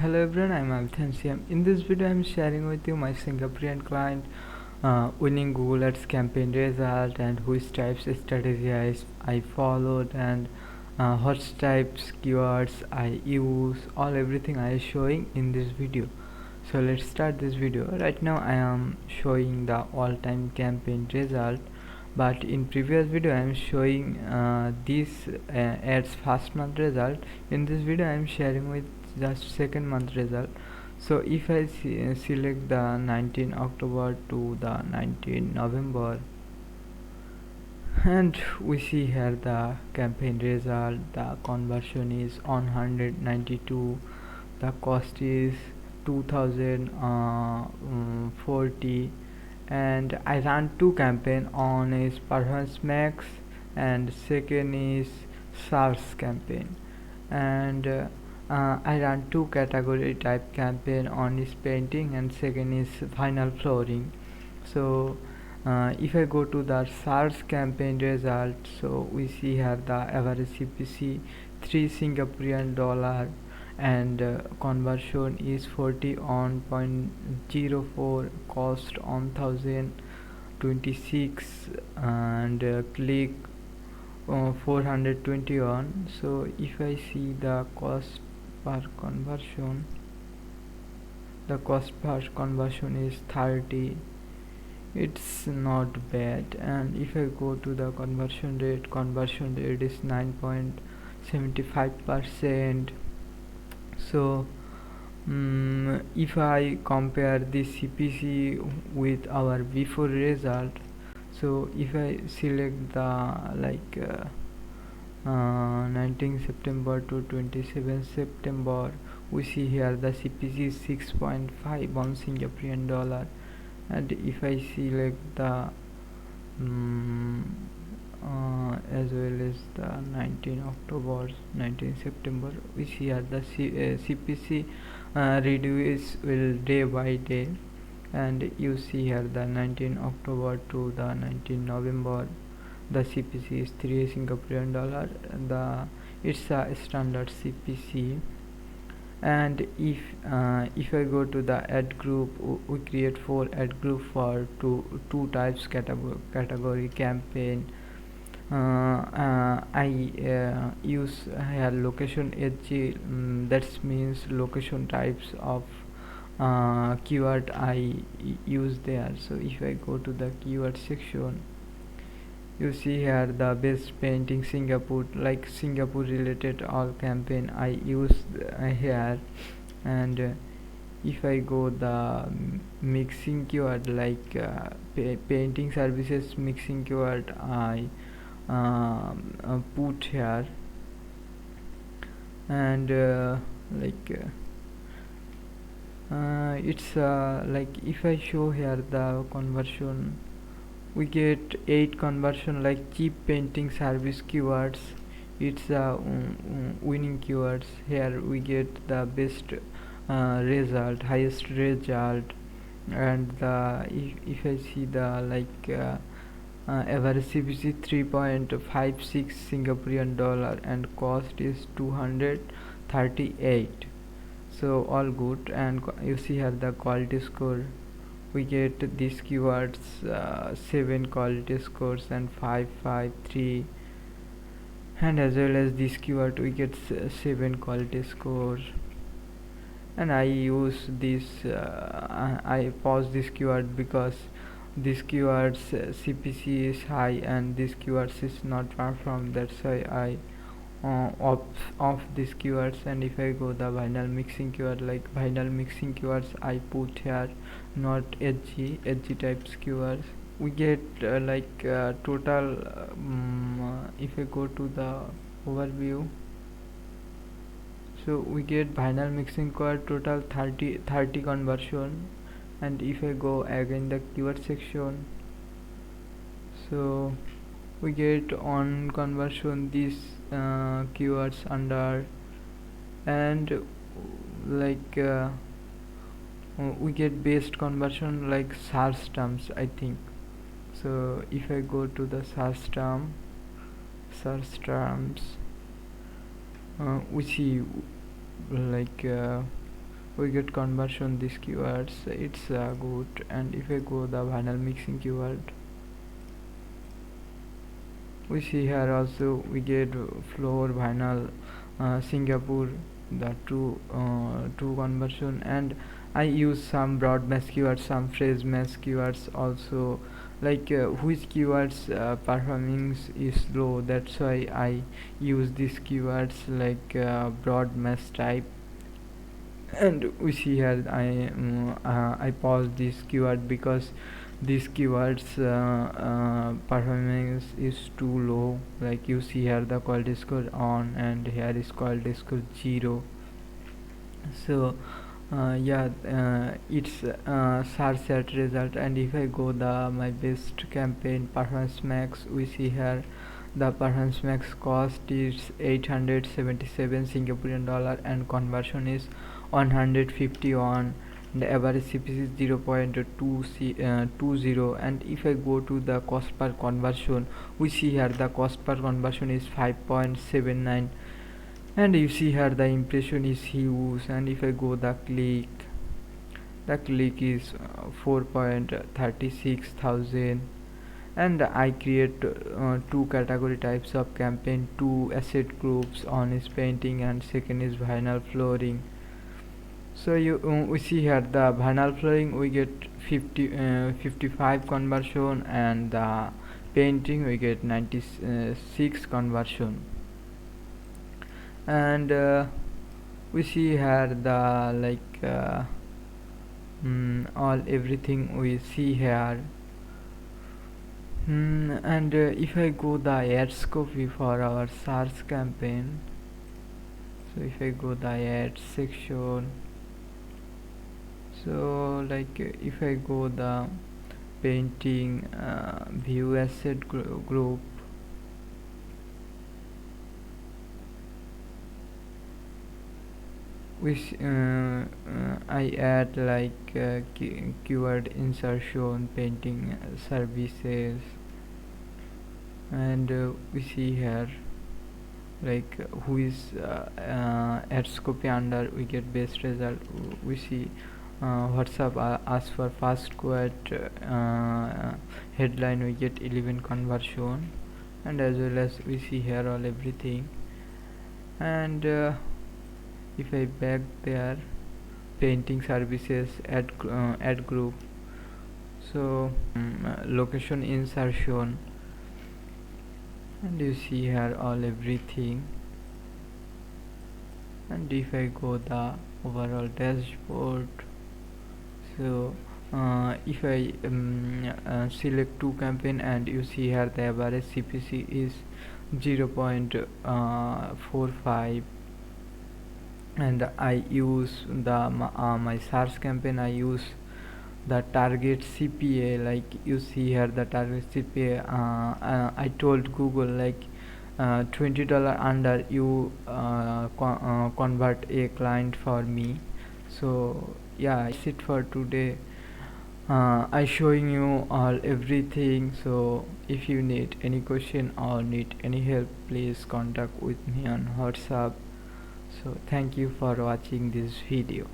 Hello everyone, I'm Abid Hasan Siam. In this video, I'm sharing with you my Singaporean client winning Google Ads campaign result and which types of strategy I followed and what types keywords I use, all everything I is showing in this video. So let's start this video. Right now I am showing the all-time campaign result, but in previous video I am showing this ads first month result. In this video I am sharing with just second month result. So if I select the 19 October to the 19 November, and we see here the campaign result, the conversion is on 192, the cost is 2040, and I ran two campaign. On is performance max and second is SARS campaign, and I ran two category type campaign. On is painting and second is vinyl flooring. So if I go to the SARS campaign result, so we see here the average CPC 3 Singaporean dollar, and conversion is 40 on 0.04, cost on 1026, and click 421. So if I see the cost per conversion, the cost per conversion is 30. It's not bad. And if I go to the conversion rate is 9.75%. So if I compare this CPC with our before result, so if I select the 19 September to 27 September, we see here the CPC is 6.51 Singaporean dollar. And if I select the as well as the 19 October 19 September, we see here the CPC reduce will day by day. And you see here the 19 October to the 19 November, the CPC is 3 Singaporean dollar. It's a standard CPC. And if I go to the ad group, we create 4 ad group for two types category campaign. I use here location HG, that means location types of keyword I use there. So if I go to the keyword section, you see here the best painting Singapore, like Singapore related all campaign I use here. And if I go the mixing keyword, like painting services mixing keyword, I put here. And it's like if I show here the conversion, we get 8 conversion, like cheap painting service keywords. It's winning keywords. Here we get the best result, highest result. And if I see the average CPC 3.56 Singaporean dollar and cost is 238. So all good. And you see here the quality score, we get these keywords 7 quality scores and 553. And as well as this keyword we get 7 quality scores. And I use this I pause this keyword because this keywords CPC is high and this keywords is not far from, that's why I off these keywords. And if I go the vinyl mixing keyword, like vinyl mixing keywords I put here, not edgy types keywords. We get total if I go to the overview, so we get vinyl mixing keyword total 30 conversion. And if I go again the keyword section, so we get on conversion these keywords under. And we get based conversion like search terms, I think. So if I go to the search terms, we see we get conversion these keywords. It's good. And if I go the vinyl mixing keyword, we see here also we get floor vinyl Singapore, the two conversion. And I use some broad mesh keywords, some phrase mesh keywords also, like which keywords performing is low, that's why I use these keywords like broad mesh type. And we see here I pause this keyword because these keywords performance is too low. Like you see here the quality score on, and here is quality score 0. So it's search set result. And if I go the my best campaign performance max, we see here the performance max cost is 877 Singaporean dollar and conversion is 151. The average CPC is 0.20. And if I go to the cost per conversion, we see here the cost per conversion is 5.79. and you see here the impression is huge. And if I go the click is 4.36 thousand. And I create two category types of campaign, two asset groups. One is painting and second is vinyl flooring. So we see here the vinyl flooring we get 55 conversion, and the painting we get 96 conversion. And we see here the like all everything we see here. And if I go the ads copy for our search campaign, so if I go the ads section, so like if I go the painting view asset group, which I add like keyword insertion, painting services. And we see here like who is ads copy under, we get best result. We see WhatsApp ask for fast quote headline, we get 11 conversion. And as well as we see here all everything. And if I back there, painting services ad group, so location insertion, and you see here all everything. And if I go the overall dashboard, so if I select two campaign, and you see here the average CPC is 0.45. and I use the my search campaign, I use the target CPA. like you see here the target CPA, I told Google like $20 under you convert a client for me. So yeah, that's it for today. I showing you all everything. So if you need any question or need any help, please contact with me on WhatsApp. So thank you for watching this video.